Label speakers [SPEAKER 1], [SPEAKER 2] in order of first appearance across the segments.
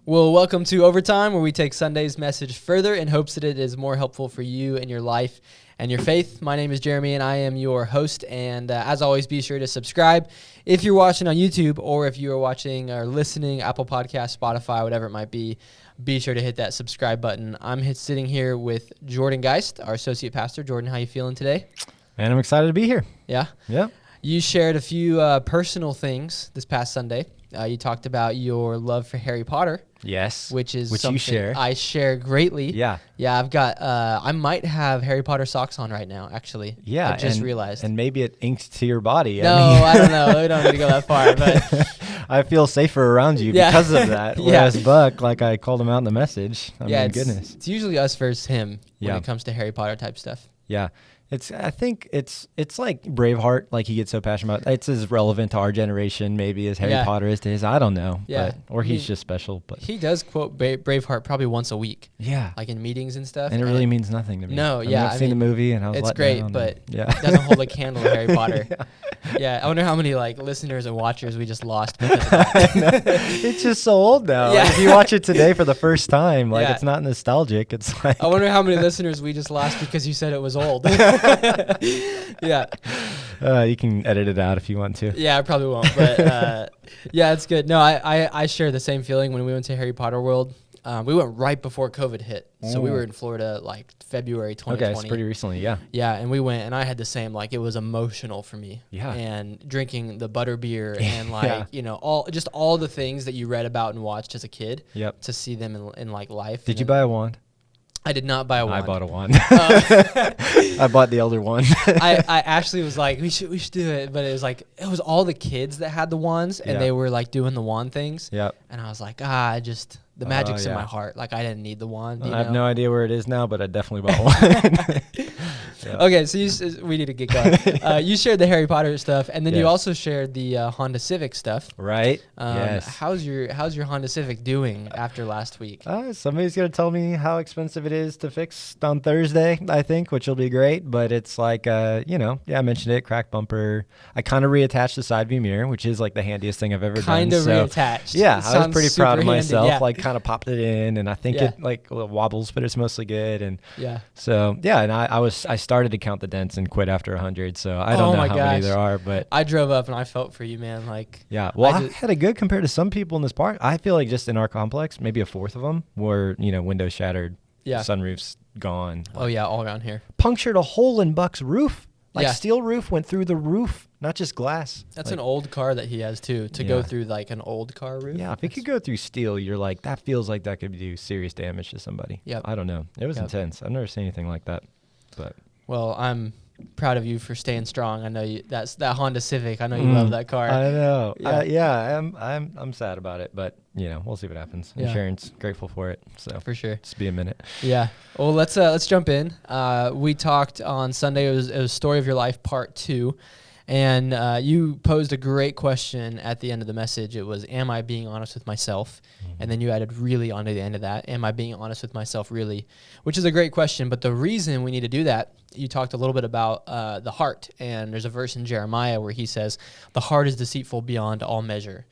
[SPEAKER 1] Well, welcome to Overtime, where we take Sunday's message further in hopes that it is more helpful for you and your life and your faith. My name is Jeremy, and I am your host. And as always, be sure to subscribe if you're watching on YouTube, or if you are watching or listening, Apple Podcasts, Spotify, whatever it might be. Be sure to hit that subscribe button. I'm sitting here with Jordan Geist, our associate pastor. Jordan, how you feeling today?
[SPEAKER 2] Man, I'm excited to be here.
[SPEAKER 1] Yeah?
[SPEAKER 2] Yeah.
[SPEAKER 1] You shared a few personal things this past Sunday. You talked about your love for Harry Potter.
[SPEAKER 2] Yes.
[SPEAKER 1] Which is
[SPEAKER 2] something you share.
[SPEAKER 1] I share greatly.
[SPEAKER 2] Yeah.
[SPEAKER 1] Yeah, I've got, I might have Harry Potter socks on right now, actually.
[SPEAKER 2] Yeah.
[SPEAKER 1] I just realized.
[SPEAKER 2] And maybe it inked to your body.
[SPEAKER 1] No, I don't know. We don't need to go that far. But
[SPEAKER 2] I feel safer around you because of that. Whereas Buck, like I called him out in the message. I mean, goodness.
[SPEAKER 1] It's usually us versus him when
[SPEAKER 2] Yeah.
[SPEAKER 1] it comes to Harry Potter type stuff.
[SPEAKER 2] Yeah. I think it's like Braveheart, like he gets so passionate about. It's as relevant to our generation maybe as Harry Potter is to his. I don't know.
[SPEAKER 1] Yeah.
[SPEAKER 2] Or he's just special. But
[SPEAKER 1] he does quote Braveheart probably once a week.
[SPEAKER 2] Yeah.
[SPEAKER 1] Like in meetings and stuff.
[SPEAKER 2] And it really means nothing to me.
[SPEAKER 1] No,
[SPEAKER 2] I've seen the movie and I was
[SPEAKER 1] it's
[SPEAKER 2] let
[SPEAKER 1] great,
[SPEAKER 2] down
[SPEAKER 1] but
[SPEAKER 2] it
[SPEAKER 1] doesn't hold a candle to Harry Potter. Yeah. I wonder how many like listeners and watchers we just lost because of that.
[SPEAKER 2] It's just so old now.
[SPEAKER 1] Yeah.
[SPEAKER 2] Like, if you watch it today for the first time, like it's not nostalgic. It's like
[SPEAKER 1] I wonder how many listeners we just lost because you said it was old. Yeah.
[SPEAKER 2] You can edit it out if you want to.
[SPEAKER 1] Yeah, I probably won't. But yeah, it's good. No, I share the same feeling when we went to Harry Potter World. We went right before COVID hit. So we were in Florida like February 2020.
[SPEAKER 2] Okay, it's pretty recently, yeah.
[SPEAKER 1] Yeah, and we went, and I had the same, like it was emotional for me.
[SPEAKER 2] Yeah.
[SPEAKER 1] And drinking the butter beer and like, you know, all the things that you read about and watched as a kid.
[SPEAKER 2] Yep.
[SPEAKER 1] To see them in like life.
[SPEAKER 2] Did you buy a wand?
[SPEAKER 1] I did not buy a wand.
[SPEAKER 2] I bought a wand. I bought the elder one.
[SPEAKER 1] I actually was like, we should do it, but it was all the kids that had the wands, and they were like doing the wand things.
[SPEAKER 2] Yep.
[SPEAKER 1] And I was like, the magic's in my heart. Like I didn't need the wand.
[SPEAKER 2] I have no idea where it is now, but I definitely bought one.
[SPEAKER 1] Okay, so we need to get going. You shared the Harry Potter stuff, and then you also shared the Honda Civic stuff.
[SPEAKER 2] Right. Yes.
[SPEAKER 1] How's your Honda Civic doing after last week?
[SPEAKER 2] Somebody's gonna tell me how expensive it is to fix on Thursday, I think, which will be great. But it's like, I mentioned it, cracked bumper. I kind of reattached the side view mirror, which is like the handiest thing I've ever done.
[SPEAKER 1] Kind of reattached.
[SPEAKER 2] Yeah, I was pretty proud of myself.
[SPEAKER 1] Yeah.
[SPEAKER 2] Like kind of popped it in, and I think it like wobbles, but it's mostly good. And and I started to count the dents and quit after 100. So I don't know how many there are, but
[SPEAKER 1] I drove up and I felt for you, man. Like
[SPEAKER 2] I had a good compared to some people in this park. I feel like just in our complex, maybe a fourth of them were windows shattered, sunroofs gone.
[SPEAKER 1] Oh yeah, all around here.
[SPEAKER 2] Punctured a hole in Buck's roof. Like steel roof went through the roof, not just glass.
[SPEAKER 1] That's an old car that he has too, to go through like an old car roof.
[SPEAKER 2] Yeah, if it could go through steel, you're like, that feels like that could do serious damage to somebody.
[SPEAKER 1] Yep.
[SPEAKER 2] I don't know. It was intense. I've never seen anything like that. But
[SPEAKER 1] well, I'm proud of you for staying strong. I know that's that Honda Civic. I know you love that car.
[SPEAKER 2] I know. I'm sad about it, but we'll see what happens.
[SPEAKER 1] Yeah.
[SPEAKER 2] Insurance, grateful for it. So
[SPEAKER 1] for sure.
[SPEAKER 2] Just be a minute.
[SPEAKER 1] Yeah. Well, let's jump in. We talked on Sunday. It was Story of Your Life Part 2. And you posed a great question at the end of the message. It was, am I being honest with myself? And then you added really onto the end of that. Am I being honest with myself really? Which is a great question. But the reason we need to do that, you talked a little bit about the heart. And there's a verse in Jeremiah where he says, the heart is deceitful beyond all measure.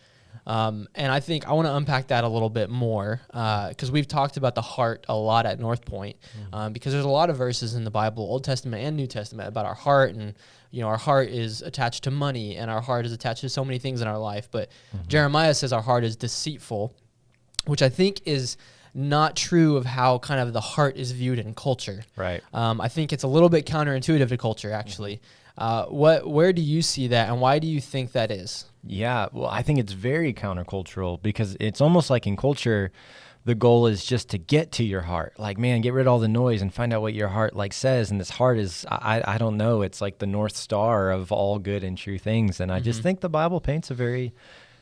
[SPEAKER 1] And I think I want to unpack that a little bit more because we've talked about the heart a lot at North Point because there's a lot of verses in the Bible, Old Testament and New Testament, about our heart. And our heart is attached to money and our heart is attached to so many things in our life. But Jeremiah says our heart is deceitful, which I think is not true of how kind of the heart is viewed in culture.
[SPEAKER 2] Right.
[SPEAKER 1] I think it's a little bit counterintuitive to culture, actually. Where do you see that, and why do you think that is?
[SPEAKER 2] Yeah, well, I think it's very countercultural because it's almost like in culture, the goal is just to get to your heart. Like, man, get rid of all the noise and find out what your heart like says. And this heart is, I don't know, it's like the North Star of all good and true things. And I just think the Bible paints a very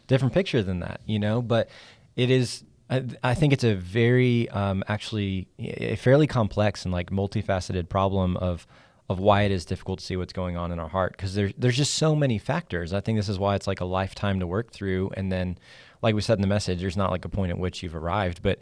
[SPEAKER 2] different picture than that, but it is, I think it's a very, actually a fairly complex and like multifaceted problem of why it is difficult to see what's going on in our heart, because there's just so many factors. I think this is why it's like a lifetime to work through. And then, like we said in the message, there's not like a point at which you've arrived. But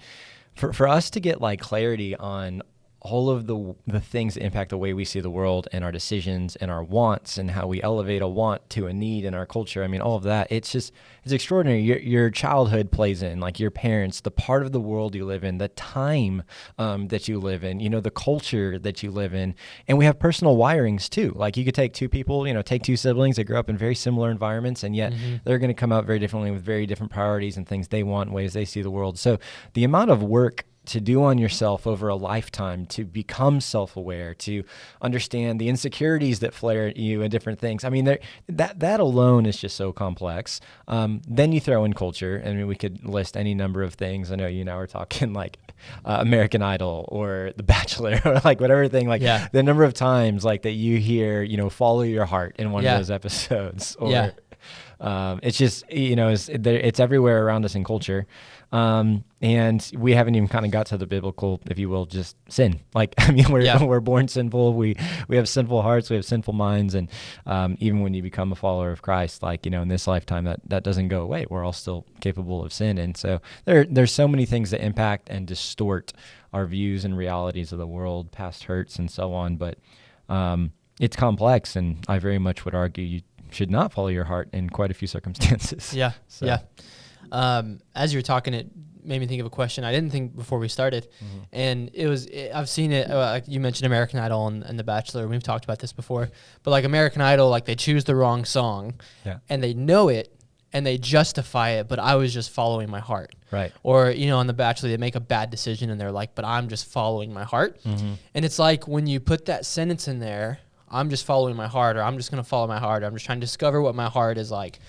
[SPEAKER 2] for us to get like clarity on all of the things that impact the way we see the world and our decisions and our wants and how we elevate a want to a need in our culture. I mean, all of that, it's extraordinary. Your childhood plays in, like your parents, the part of the world you live in, the time that you live in, the culture that you live in. And we have personal wirings too. Like you could take two people, take two siblings that grew up in very similar environments, and yet they're going to come out very differently with very different priorities and things they want, ways they see the world. So the amount of work to do on yourself over a lifetime, to become self-aware, to understand the insecurities that flare at you and different things. I mean, that alone is just so complex. Then you throw in culture. I mean, we could list any number of things. I know you and I were talking like American Idol or The Bachelor or like whatever thing, like the number of times like that you hear, follow your heart in one of those episodes. Or it's just, it's everywhere around us in culture. And we haven't even kind of got to the biblical, if you will, just sin. Like, I mean, we're born sinful. We have sinful hearts. We have sinful minds. And even when you become a follower of Christ, like, in this lifetime, that doesn't go away. We're all still capable of sin. And so there's so many things that impact and distort our views and realities of the world, past hurts and so on. But it's complex. And I very much would argue you should not follow your heart in quite a few circumstances.
[SPEAKER 1] Yeah. So. Yeah. As you were talking, it made me think of a question I didn't think before we started. And I've seen it, like you mentioned American Idol and The Bachelor. We've talked about this before, but like American Idol, like they choose the wrong song and they know it and they justify it, but I was just following my heart.
[SPEAKER 2] Right.
[SPEAKER 1] Or, on The Bachelor, they make a bad decision and they're like, but I'm just following my heart. And it's like when you put that sentence in there, I'm just following my heart, or I'm just going to follow my heart. I'm just trying to discover what my heart is like.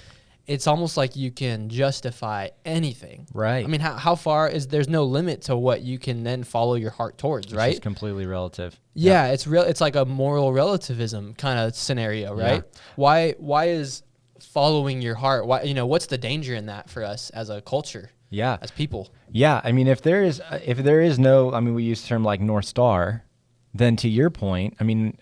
[SPEAKER 1] It's almost like you can justify anything. Right. I mean, how far there's no limit to what you can then follow your heart towards, right?
[SPEAKER 2] It's completely relative.
[SPEAKER 1] Yeah, it's real. It's like a moral relativism kind of scenario, right? Yeah. Why is following your heart, what's the danger in that for us as a culture? Yeah. As people?
[SPEAKER 2] Yeah. I mean, if there is no, I mean, we use the term like North Star. Then to your point, I mean,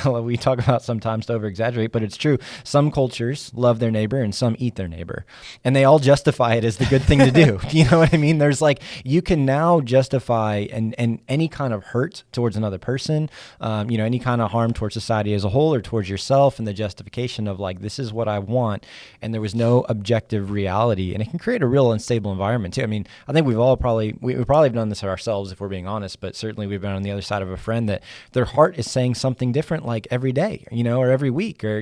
[SPEAKER 2] we talk about sometimes to over-exaggerate, but it's true. Some cultures love their neighbor and some eat their neighbor. And they all justify it as the good thing to do. You know what I mean? There's like, you can now justify and any kind of hurt towards another person, any kind of harm towards society as a whole or towards yourself, and the justification of like, this is what I want. And there was no objective reality. And it can create a real unstable environment too. I mean, I think we've all we probably have done this ourselves if we're being honest, but certainly we've been on the other side of a friend that their heart is saying something different like every day, or every week, or,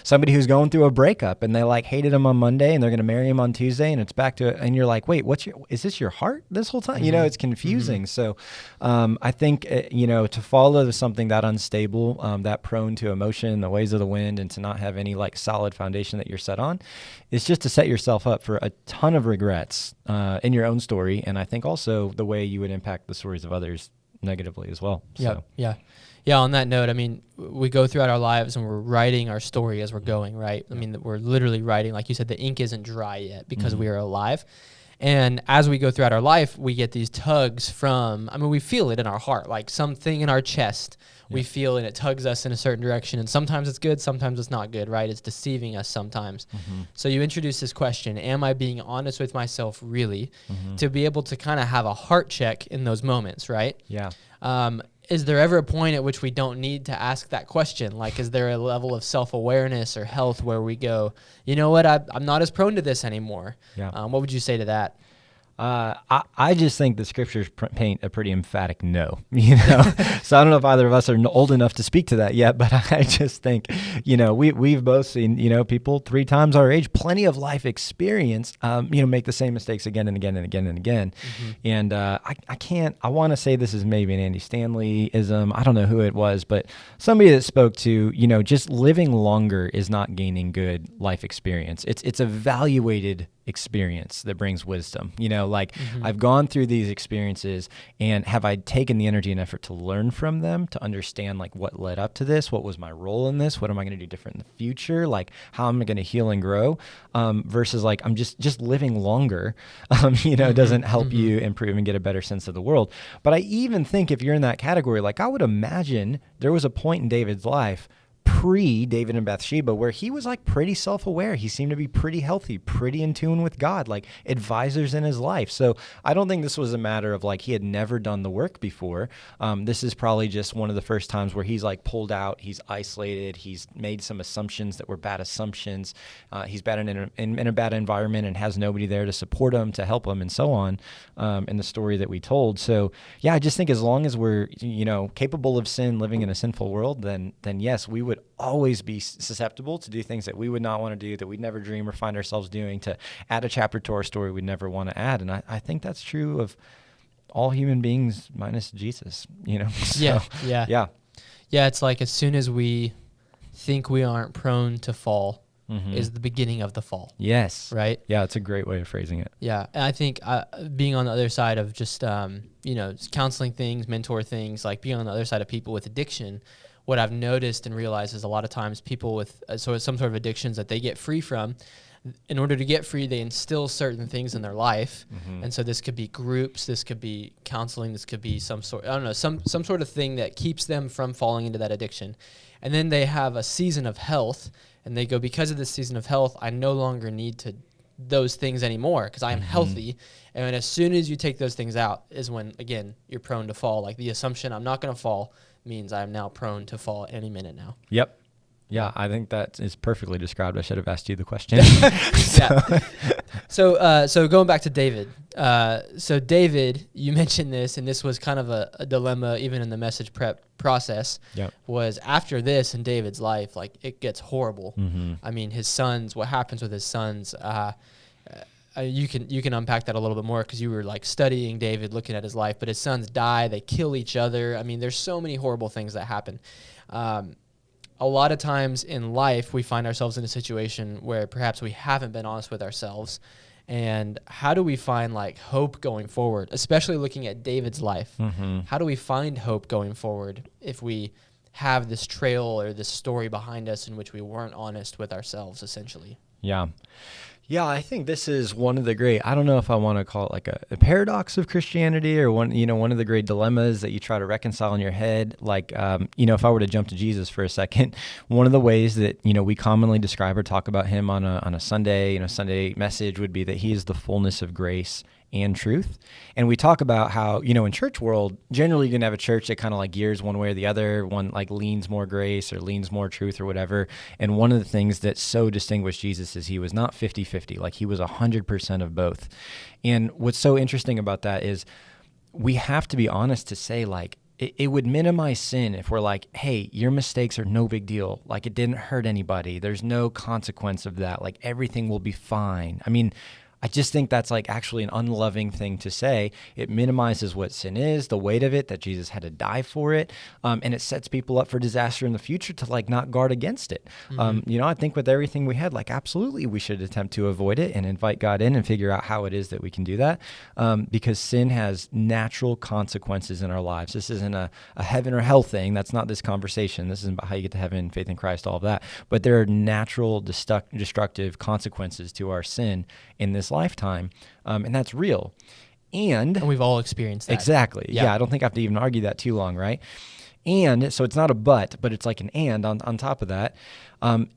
[SPEAKER 2] somebody who's going through a breakup and they like hated him on Monday and they're going to marry him on Tuesday and it's back to it. And you're like, wait, is this your heart this whole time? It's confusing. So I think, to follow something that unstable, that prone to emotion, the ways of the wind, and to not have any like solid foundation that you're set on, is just to set yourself up for a ton of regrets in your own story. And I think also the way you would impact the stories of others negatively as well.
[SPEAKER 1] So. Yeah. On that note, I mean, we go throughout our lives and we're writing our story as we're going, right? I mean, we're literally writing, like you said, the ink isn't dry yet because we are alive. And as we go throughout our life, we get these tugs we feel it in our heart, like something in our chest. We feel and it tugs us in a certain direction. And sometimes it's good, sometimes it's not good, right? It's deceiving us sometimes. So you introduce this question, am I being honest with myself really? To be able to kind of have a heart check in those moments, right?
[SPEAKER 2] Yeah.
[SPEAKER 1] Is there ever a point at which we don't need to ask that question? Like, is there a level of self-awareness or health where we go, you know what, I'm not as prone to this anymore? Yeah. What would you say to that?
[SPEAKER 2] I just think the scriptures paint a pretty emphatic no, so I don't know if either of us are old enough to speak to that yet, but I just think, we've both seen, people 3 times our age, plenty of life experience, make the same mistakes again and again and again and again. And, I want to say this is maybe an Andy Stanley-ism. I don't know who it was, but somebody that spoke to, just living longer is not gaining good life experience. It's evaluated experience that brings wisdom. I've gone through these experiences, and have I taken the energy and effort to learn from them, to understand like what led up to this, what was my role in this, what am I going to do different in the future, like how am I going to heal and grow, versus like I'm just living longer, doesn't help you improve and get a better sense of the world. But I even think if you're in that category, like I would imagine there was a point in David's life pre-David and Bathsheba, where he was like pretty self-aware. He seemed to be pretty healthy, pretty in tune with God, like advisors in his life. So I don't think this was a matter of like he had never done the work before. This is probably just one of the first times where he's like pulled out, he's isolated, he's made some assumptions that were bad assumptions. He's bad in a bad environment and has nobody there to support him, to help him, and so on, in the story that we told. So yeah, I just think as long as we're, capable of sin, living in a sinful world, then yes, we would always be susceptible to do things that we would not want to do, that we'd never dream or find ourselves doing, to add a chapter to our story we'd never want to add. And I think that's true of all human beings minus Jesus, So,
[SPEAKER 1] yeah. It's like as soon as we think we aren't prone to fall, is the beginning of the fall.
[SPEAKER 2] Yes.
[SPEAKER 1] Right?
[SPEAKER 2] Yeah, it's a great way of phrasing it.
[SPEAKER 1] Yeah. And I think being on the other side of just, counseling things, mentor things, like being on the other side of people with addiction, what I've noticed and realized is a lot of times people with some sort of addictions that they get free from, in order to get free, they instill certain things in their life. And so this could be groups, this could be counseling, this could be some sort of thing that keeps them from falling into that addiction. And then they have a season of health, and they go, because of this season of health, I no longer need those things anymore because I am healthy. And as soon as you take those things out is when, again, you're prone to fall. Like the assumption I'm not going to fall means I'm now prone to fall any minute now.
[SPEAKER 2] Yep. Yeah, I think that is perfectly described. I should have asked you the question.
[SPEAKER 1] So going back to David. So David, you mentioned this, and this was kind of a dilemma even in the message prep process.
[SPEAKER 2] Yep.
[SPEAKER 1] Was after this in David's life, like it gets horrible. I mean, his sons, what happens with his sons, you can unpack that a little bit more because you were like studying David, looking at his life, but his sons die, they kill each other. I mean, there's so many horrible things that happen. A lot of times in life, we find ourselves in a situation where perhaps we haven't been honest with ourselves. And how do we find like hope going forward, especially looking at David's life? How do we find hope going forward if we have this trail or this story behind us in which we weren't honest with ourselves, essentially?
[SPEAKER 2] Yeah, I think this is one of the great, I don't know if I want to call it like a paradox of Christianity, or one of the great dilemmas that you try to reconcile in your head. Like, if I were to jump to Jesus for a second, one of the ways that, we commonly describe or talk about him on a Sunday, Sunday message would be that he is the fullness of grace and truth. And we talk about how, in church world, generally you're going to have a church that kind of like gears one way or the other. One like leans more grace or leans more truth or whatever. And one of the things that so distinguished Jesus is he was not 50-50, like he was 100% of both. And what's so interesting about that is we have to be honest to say, like, it would minimize sin if we're like, hey, your mistakes are no big deal. Like it didn't hurt anybody. There's no consequence of that. Like everything will be fine. I mean, I just think that's like actually an unloving thing to say. It minimizes what sin is, the weight of it, that Jesus had to die for it, and it sets people up for disaster in the future to like not guard against it. I think with everything we had, like absolutely we should attempt to avoid it and invite God in and figure out how it is that we can do that, because sin has natural consequences in our lives. This isn't a heaven or hell thing. That's not this conversation. This isn't about how you get to heaven, faith in Christ, all of that. But there are natural destructive consequences to our sin in this lifetime, and that's real. And
[SPEAKER 1] we've all experienced that.
[SPEAKER 2] Exactly. Yeah, I don't think I have to even argue that too long, right? And so it's not a but it's like an and on top of that.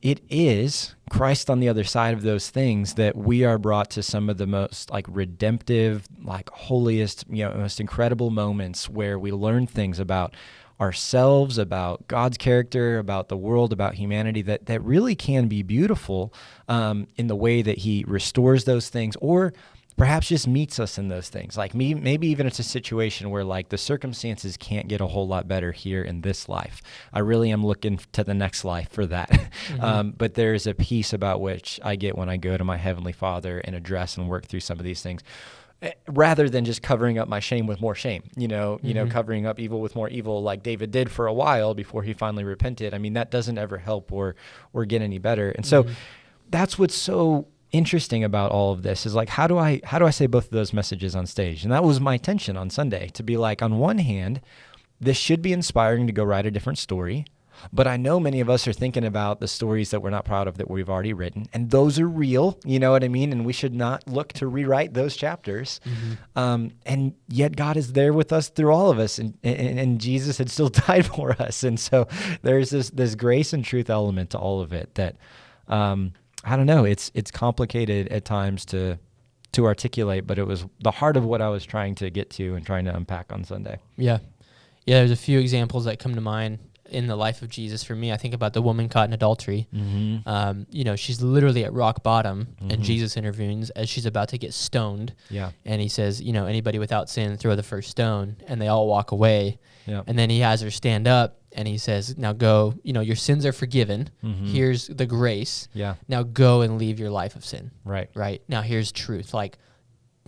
[SPEAKER 2] It is Christ on the other side of those things that we are brought to some of the most like redemptive, like holiest, most incredible moments where we learn things about ourselves, about God's character, about the world, about humanity, that really can be beautiful in the way that he restores those things, or perhaps just meets us in those things. Like maybe even it's a situation where like the circumstances can't get a whole lot better here in this life. I really am looking to the next life for that. But there's a peace about which I get when I go to my Heavenly Father and address and work through some of these things, rather than just covering up my shame with more shame, covering up evil with more evil, like David did for a while before he finally repented. I mean, that doesn't ever help or get any better. And so that's what's so interesting about all of this is like, how do I say both of those messages on stage? And that was my intention on Sunday, to be like, on one hand, this should be inspiring to go write a different story. But I know many of us are thinking about the stories that we're not proud of that we've already written, and those are real, you know what I mean? And we should not look to rewrite those chapters. And yet God is there with us through all of us, and Jesus had still died for us. And so there's this grace and truth element to all of it that, I don't know, it's complicated at times to articulate, but it was the heart of what I was trying to get to and trying to unpack on Sunday.
[SPEAKER 1] Yeah. There's a few examples that come to mind in the life of Jesus. For me, I think about the woman caught in adultery. She's literally at rock bottom, and Jesus intervenes as she's about to get stoned.
[SPEAKER 2] Yeah.
[SPEAKER 1] And he says, anybody without sin, throw the first stone, and they all walk away. Yeah. And then he has her stand up, and he says, now go, your sins are forgiven. Here's the grace.
[SPEAKER 2] Yeah.
[SPEAKER 1] Now go and leave your life of sin.
[SPEAKER 2] Right.
[SPEAKER 1] Now here's truth. Like,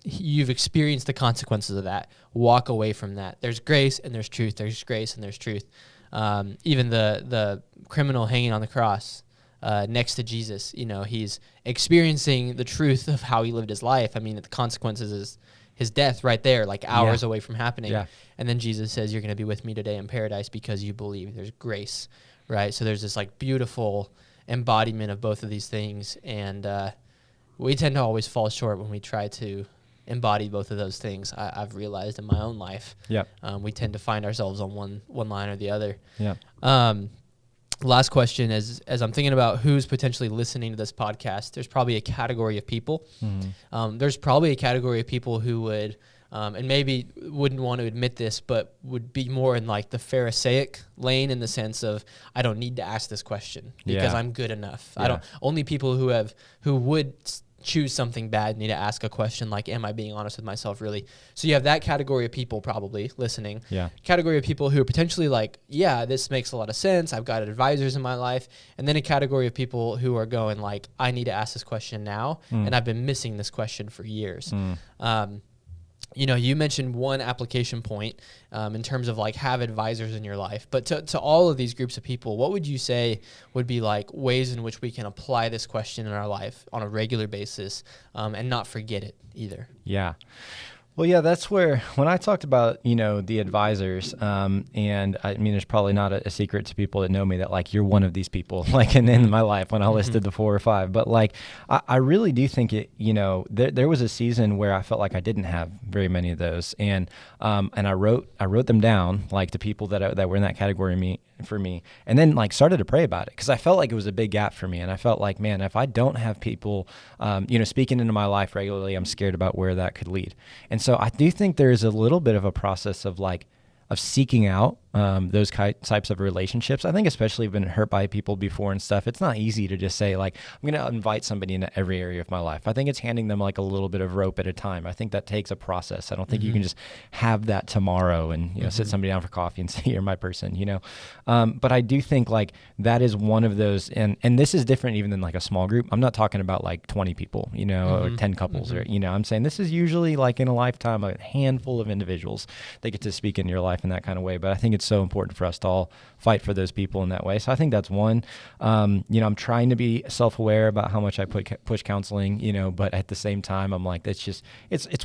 [SPEAKER 1] you've experienced the consequences of that. Walk away from that. There's grace and there's truth. There's grace and there's truth. Even the criminal hanging on the cross next to Jesus, he's experiencing the truth of how he lived his life. I mean, the consequences is his death right there, like hours away from happening. Yeah. And then Jesus says, you're going to be with me today in paradise because you believe. There's grace, right? So there's this like beautiful embodiment of both of these things. And we tend to always fall short when we try to embody both of those things. I've realized in my own life. Yeah. We tend to find ourselves on one line or the other. Yeah. Last question is, as I'm thinking about who's potentially listening to this podcast, there's probably a category of people. There's probably a category of people who would, and maybe wouldn't want to admit this, but would be more in like the Pharisaic lane in the sense of, I don't need to ask this question because I'm good enough. Yeah. Only people who would choose something bad need to ask a question like, am I being honest with myself really? So you have that category of people probably listening. Yeah. Category of people who are potentially like, yeah, this makes a lot of sense. I've got advisors in my life. And then a category of people who are going like, I need to ask this question now. And I've been missing this question for years. You mentioned one application point in terms of like have advisors in your life, but to all of these groups of people, what would you say would be like ways in which we can apply this question in our life on a regular basis and not forget it either? Yeah.
[SPEAKER 2] Well, yeah, that's where, when I talked about, the advisors, and I mean, there's probably not a secret to people that know me that like, you're one of these people, like in my life when I listed the 4 or 5, but like, I really do think it, there was a season where I felt like I didn't have very many of those. And I wrote them down, like the people that were in that category for me, and then like started to pray about it. 'Cause I felt like it was a big gap for me. And I felt like, man, if I don't have people, speaking into my life regularly, I'm scared about where that could lead. And so I do think there is a little bit of a process of seeking out those types of relationships. I think especially been hurt by people before and stuff. It's not easy to just say like, I'm going to invite somebody into every area of my life. I think it's handing them like a little bit of rope at a time. I think that takes a process. I don't think you can just have that tomorrow and, sit somebody down for coffee and say, you're my person, But I do think like that is one of those, and this is different even than like a small group. I'm not talking about like 20 people, or 10 couples or, I'm saying this is usually like in a lifetime, a handful of individuals that get to speak in your life in that kind of way. But I think it's so important for us to all fight for those people in that way. So I think that's one. I'm trying to be self-aware about how much I push counseling, but at the same time, I'm like, it's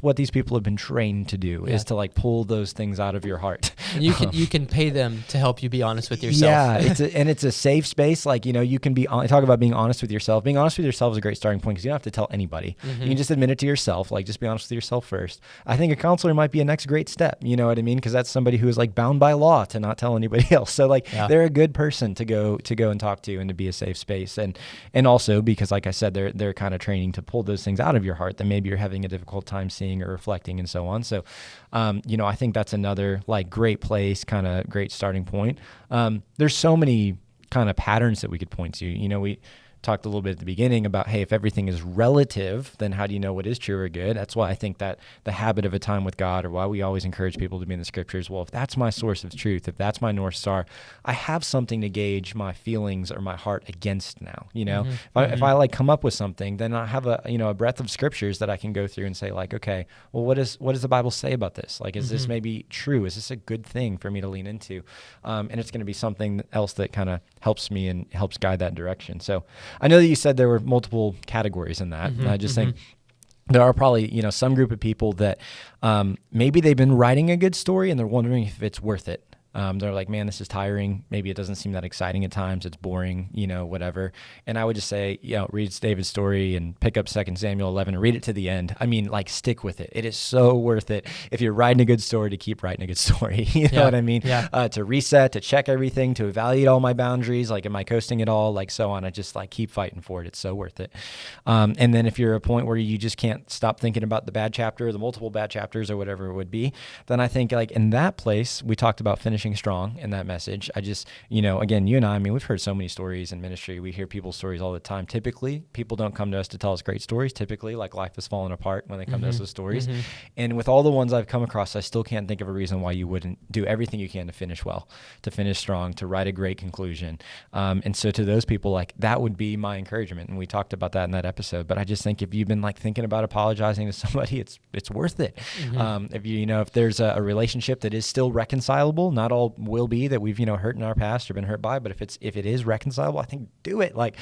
[SPEAKER 2] what these people have been trained to do is to like pull those things out of your heart.
[SPEAKER 1] And you can pay them to help you be honest with yourself.
[SPEAKER 2] Yeah, it's a safe space. Like, you can talk about being honest with yourself. Being honest with yourself is a great starting point because you don't have to tell anybody. You can just admit it to yourself. Like, just be honest with yourself first. I think a counselor might be a next great step. You know what I mean? Because that's somebody who is like bound by law to not tell anybody else. So like they're a good person to go and talk to and to be a safe space. And also because like I said, they're kind of training to pull those things out of your heart that maybe you're having a difficult time seeing or reflecting and so on. So, I think that's another like great place, kind of great starting point. There's so many kind of patterns that we could point to. We talked a little bit at the beginning about, hey, if everything is relative, then how do you know what is true or good? That's why I think that the habit of a time with God, or why we always encourage people to be in the scriptures, well, if that's my source of truth, if that's my North Star, I have something to gauge my feelings or my heart against now. If I like come up with something, then I have a breadth of scriptures that I can go through and say like, okay, well, what does the Bible say about this? Like, is this maybe true? Is this a good thing for me to lean into? And it's going to be something else that kind of helps me and helps guide that direction. So I know that you said there were multiple categories in that. And I just think there are probably, some group of people that maybe they've been writing a good story and they're wondering if it's worth it. They're like, man, this is tiring. Maybe it doesn't seem that exciting at times. It's boring, whatever. And I would just say, read David's story and pick up 2 Samuel 11 and read it to the end. I mean, like, stick with it. It is so worth it if you're writing a good story to keep writing a good story. You know what I mean?
[SPEAKER 1] Yeah.
[SPEAKER 2] To reset, to check everything, to evaluate all my boundaries. Like, am I coasting at all? Like, so on. I just like keep fighting for it. It's so worth it. And then if you're at a point where you just can't stop thinking about the bad chapter or the multiple bad chapters or whatever it would be, then I think like in that place, we talked about finishing strong in that message. I just, again, you and I mean, we've heard so many stories in ministry. We hear people's stories all the time. Typically, people don't come to us to tell us great stories. Typically, like life is falling apart when they come to us with stories. And with all the ones I've come across, I still can't think of a reason why you wouldn't do everything you can to finish well, to finish strong, to write a great conclusion. And so to those people, like that would be my encouragement. And we talked about that in that episode. But I just think if you've been like thinking about apologizing to somebody, it's worth it. If if there's a relationship that is still reconcilable, not all will be that we've hurt in our past or been hurt by, but if it is reconcilable, I think do it. Like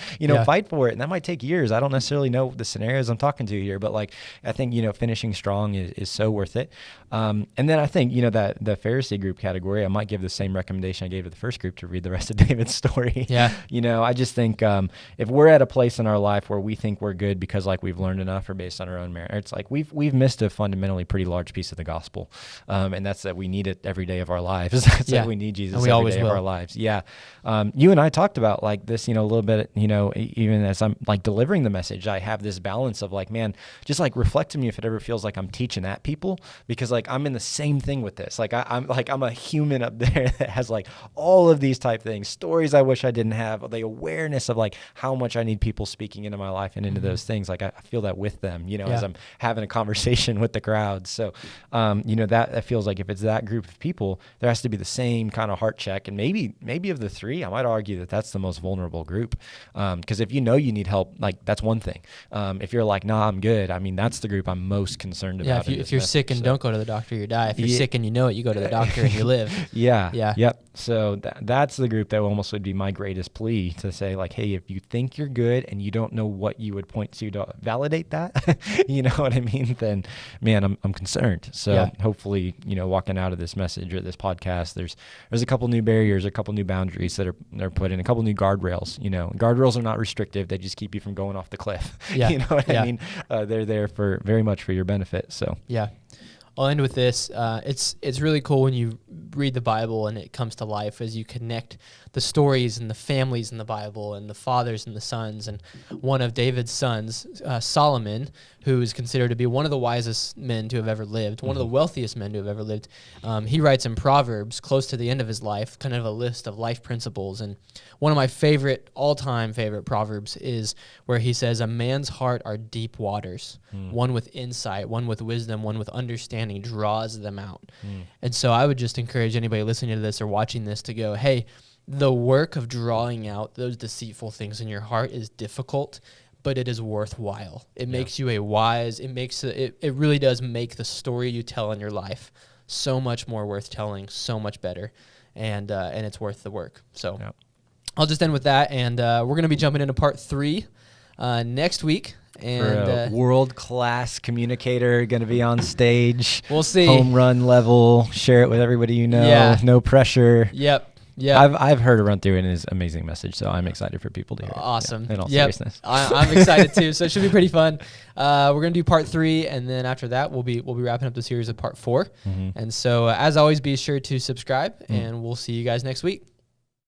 [SPEAKER 2] fight for it, and that might take years. I don't necessarily know the scenarios I'm talking to here, but like I think finishing strong is so worth it. And then I think that the Pharisee group category, I might give the same recommendation I gave to the first group to read the rest of David's story.
[SPEAKER 1] Yeah.
[SPEAKER 2] I just think if we're at a place in our life where we think we're good because like we've learned enough or based on our own merit, it's like we've missed a fundamentally pretty large piece of the gospel, and that's that we need it every day of our lives. That's that we need Jesus every day of our lives. Yeah. You and I talked about like this, a little bit, even as I'm like delivering the message, I have this balance of like, man, just like reflect to me if it ever feels like I'm teaching at people, because like I'm in the same thing with this. Like I'm a human up there that has like all of these type things, stories I wish I didn't have, the awareness of like how much I need people speaking into my life and into those things. Like I feel that with them, as I'm having a conversation with the crowd. So, that feels like if it's that group of people, there has to be the same kind of heart check. And maybe of the three, I might argue that that's the most vulnerable group. Because if you need help, like that's one thing. If you're like, nah, I'm good. I mean, that's the group I'm most concerned about.
[SPEAKER 1] If you're sick and don't go to the doctor, you die. If you're sick and you know it, you go to the doctor and you live.
[SPEAKER 2] Yep. So that's the group that almost would be my greatest plea to say like, hey, if you think you're good and you don't know what you would point to validate that, you know what I mean? Then, man, I'm concerned. So hopefully, walking out of this message or this podcast, there's a couple new barriers, a couple new boundaries that are put in, a couple new guardrails. Guardrails are not restrictive; they just keep you from going off the cliff.
[SPEAKER 1] Yeah.
[SPEAKER 2] You know what I mean? They're there for very much for your benefit. So
[SPEAKER 1] yeah. I'll end with this. It's really cool when you read the Bible and it comes to life as you connect the stories and the families in the Bible and the fathers and the sons. And one of David's sons, Solomon, who is considered to be one of the wisest men to have ever lived, one of the wealthiest men to have ever lived, he writes in Proverbs, close to the end of his life, kind of a list of life principles. And one of my all-time favorite Proverbs is where he says, a man's heart are deep waters. One with insight, one with wisdom, one with understanding draws them out. And so I would just encourage anybody listening to this or watching this to go, hey, the work of drawing out those deceitful things in your heart is difficult, but it is worthwhile. It makes you a wise, it really does make the story you tell in your life so much more worth telling, so much better, and it's worth the work. So I'll just end with that, and we're going to be jumping into part 3 next week. And
[SPEAKER 2] for a world-class communicator, going to be on stage.
[SPEAKER 1] We'll see.
[SPEAKER 2] Home run level. Share it with everybody you know. Yeah. No pressure.
[SPEAKER 1] Yep. Yeah,
[SPEAKER 2] I've heard a run through it and it's an amazing message, so I'm excited for people to hear it.
[SPEAKER 1] Awesome.
[SPEAKER 2] In all seriousness.
[SPEAKER 1] I'm excited too, so it should be pretty fun. We're gonna do part 3, and then after that we'll be wrapping up the series of part 4. And so as always, be sure to subscribe, and we'll see you guys next week.